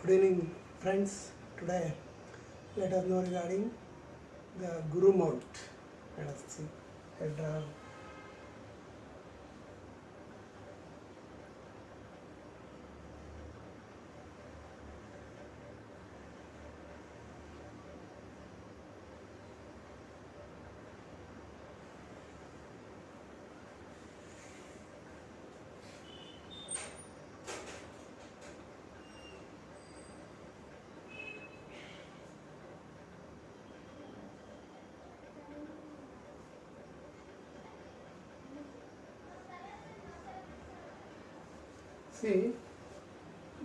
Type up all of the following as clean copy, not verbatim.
Good evening, friends. Today, let us know regarding the Guru Mount. Let us see. See,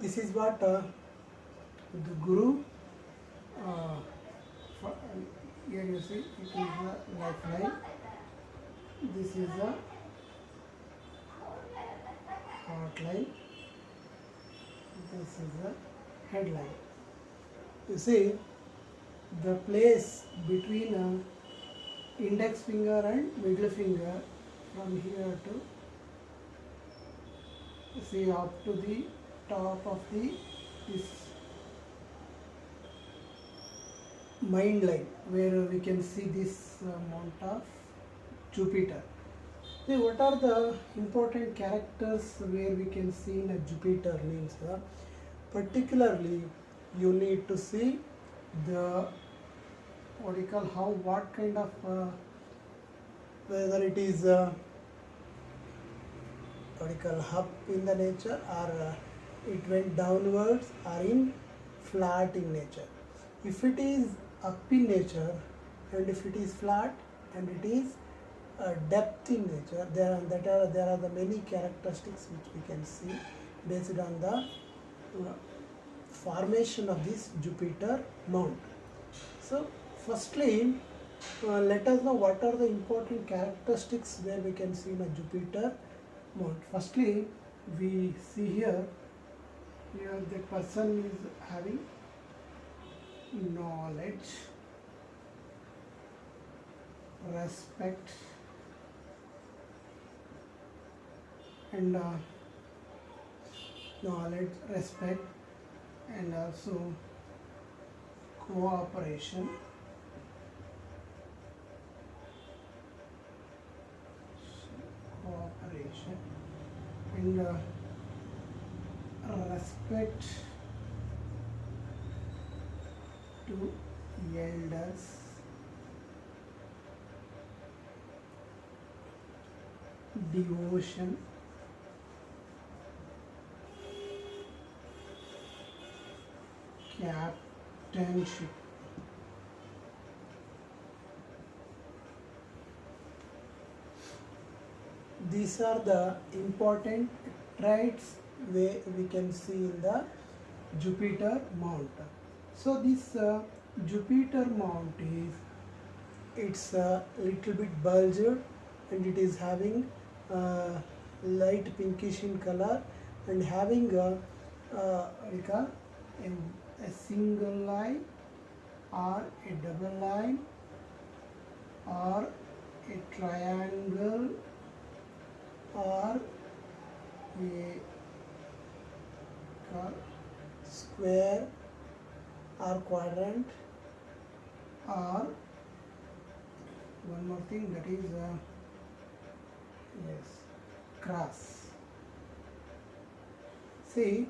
this is what the Guru. Here you see, it is a lifeline. This is a hotline. This is a headline. You see, the place between index finger and middle finger from here to see up to the top of this mind line where we can see this amount of Jupiter. See, what are the important characters where we can see in a Jupiter means? Particularly, you need to see the what kind of whether it is up in the nature or it went downwards or in flat in nature. If it is up in nature and if it is flat and it is depth in nature, there are the many characteristics which we can see based on the formation of this Jupiter mount. So firstly, let us know what are the important characteristics where we can see in a Jupiter mount. Firstly, we see here the person is having knowledge, respect, and also cooperation, and respect to elders, devotion, captainship. These are the important traits we can see in the Jupiter mount. So this Jupiter mount it's a little bit bulged and it is having light pinkish in color and having a single line or a double line or a triangle or a square or quadrant or one more thing, that is cross. See,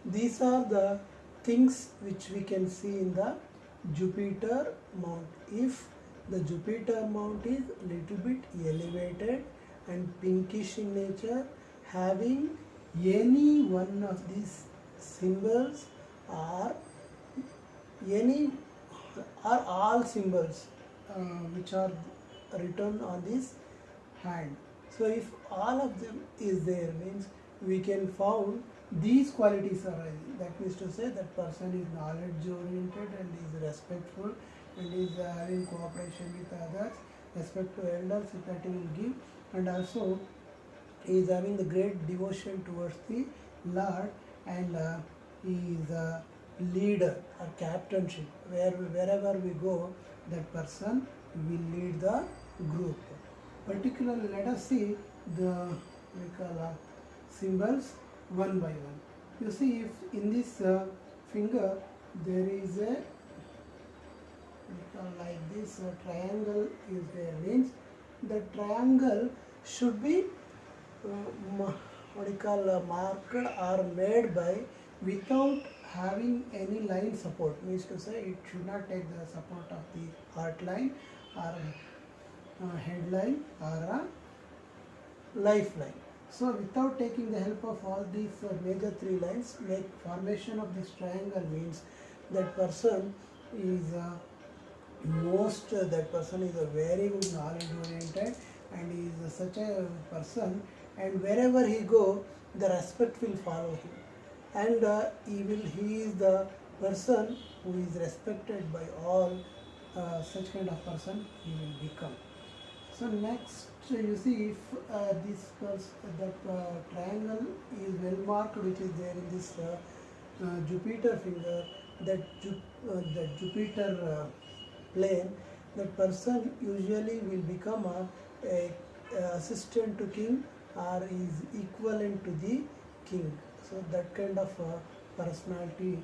these are the things which we can see in the Jupiter mount. If the Jupiter mount is little bit elevated and pinkish in nature, having any one of these symbols or all symbols which are written on this hand. So if all of them is there, means we can found these qualities are rising. That means to say that person is knowledge oriented and is respectful and is having cooperation with others, respect to elders that he will give, and also he is having the great devotion towards the Lord, and he is a leader or captainship. Wherever we go, that person will lead the group. Particularly, let us see the symbols one by one. You see, if in this finger there is a like this triangle is there, means the triangle should be what you call marked or made by without having any line support, means to say it should not take the support of the heart line or headline or a lifeline. So without taking the help of all these major three lines, make formation of this triangle means that person is that person is a very good knowledge oriented and is such a person, and wherever he go the respect will follow him, and he is the person who is respected by all. Such kind of person he will become. So next you see, if triangle is well marked which is there in this Jupiter finger, that Jupiter plane, that person usually will become a assistant to king or is equivalent to the king. So that kind of personality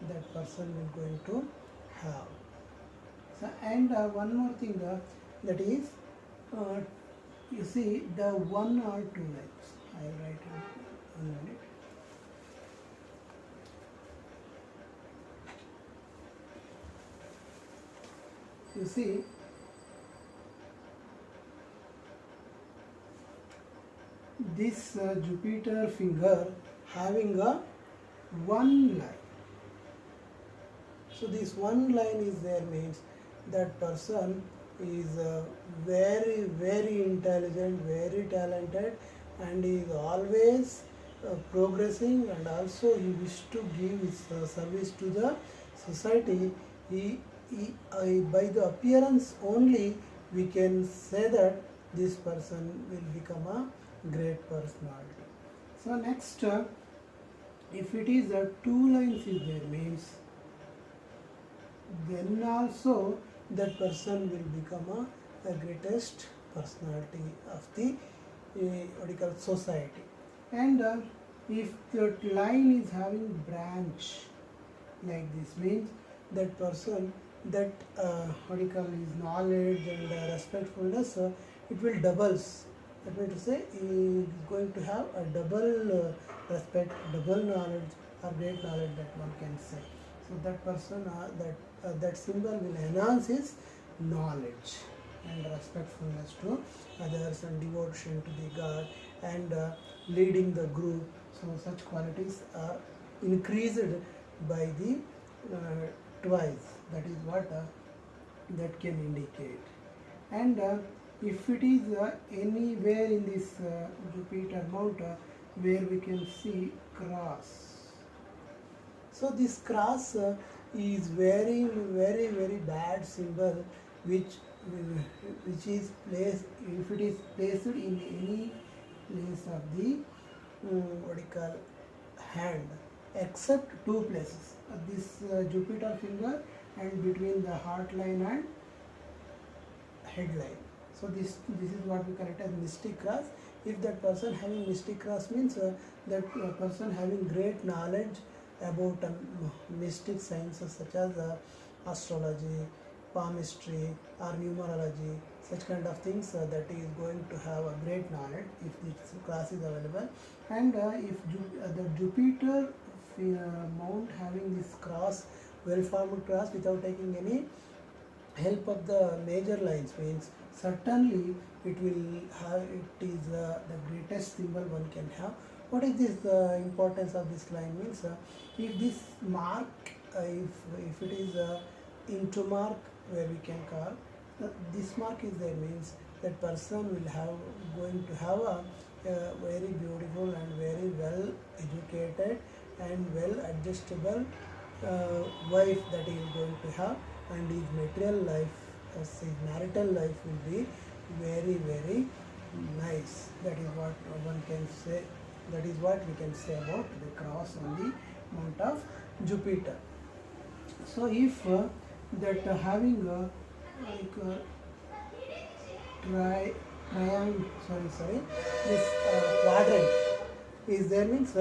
that person will going to have. So, and one more thing that is you see the one or two lines. I will write it 1 minute. You see this Jupiter finger having a one line. So this one line is there, means that person is very very intelligent, very talented, and is always progressing, and also he wishes to give his service to the society. By the appearance only we can say that this person will become a great personality. So next, if it is two lines is there, means then also that person will become a greatest personality of the what you call society. And if the line is having branch like this, means that person, that what you call his knowledge and respectfulness, it will doubles. That means to say he is going to have a double respect, double knowledge or great knowledge, that one can say. So that person, that symbol will enhance his knowledge and respectfulness to others and devotion to the God and leading the group. So such qualities are increased by the twice. That is what that can indicate. And if it is anywhere in this Jupiter mount where we can see cross. So this cross is very very bad symbol, which is placed, if it is placed in any place of the what you call hand, except two places, this Jupiter finger and between the heart line and headline. So this is what we call it as mystic cross. If that person having mystic cross, means that person having great knowledge about mystic sciences such as astrology, palmistry or numerology, such kind of things, that is going to have a great knowledge if this class is available. And if the Jupiter mount having this cross, well formed cross, without taking any help of the major lines, means certainly it will have, it is the greatest symbol one can have. What is this importance of this line, means if this mark, if it is into mark, where we can call this mark is there, means that person will have going to have a very beautiful and very well educated and well adjustable wife that he is going to have, and his material life, his marital life will be very very nice. That is what one can say. That is what we can say about the cross on the mount of Jupiter. So if that having a like this quadrant is there, means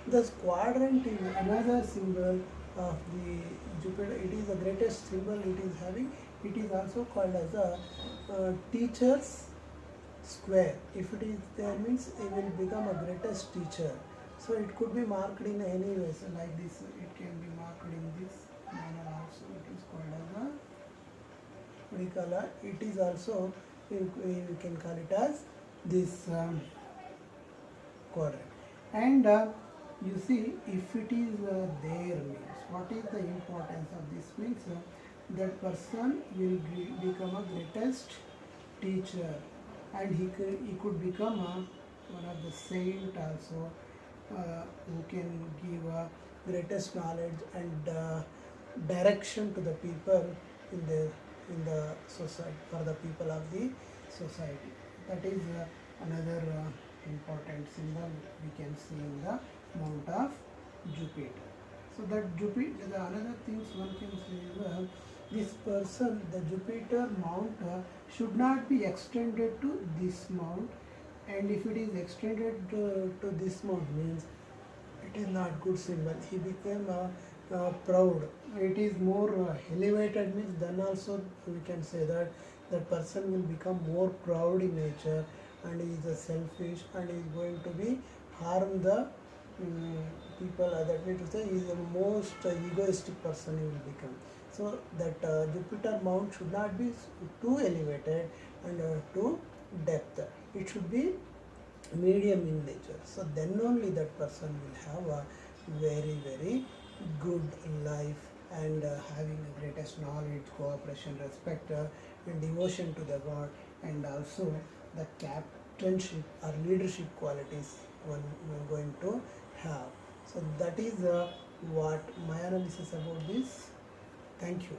this quadrant is another symbol of the Jupiter. It is the greatest symbol it is having. It is also called as a teacher's square. If it is there means it will become a greatest teacher. So it could be marked in any way. So like this, it can be marked in this manner also. It is called as a, what do you call it? It is also, we can call it as this quadrant. And you see, if it is there means, what is the importance of this means? That person will become a greatest teacher, and he could become one of the saint also, who can give greatest knowledge and direction to the people in the society, for the people of the society. That is another important symbol we can see in the mount of Jupiter. So that Jupiter, the another things one can say is this person, the Jupiter mount should not be extended to this mount, and if it is extended to this mount means it is not good symbol. He became proud. It is more elevated means, then also we can say that that person will become more proud in nature, and he is a selfish, and he is going to be harm the people. That means to say he is the most egoistic person he will become. So that Jupiter mount should not be too elevated and too depth. It should be medium in nature. So then only that person will have a very good life, and having the greatest knowledge, cooperation, respect, and devotion to the God, and also the captainship or leadership qualities one going to have. So that is what my analysis about this. Thank you.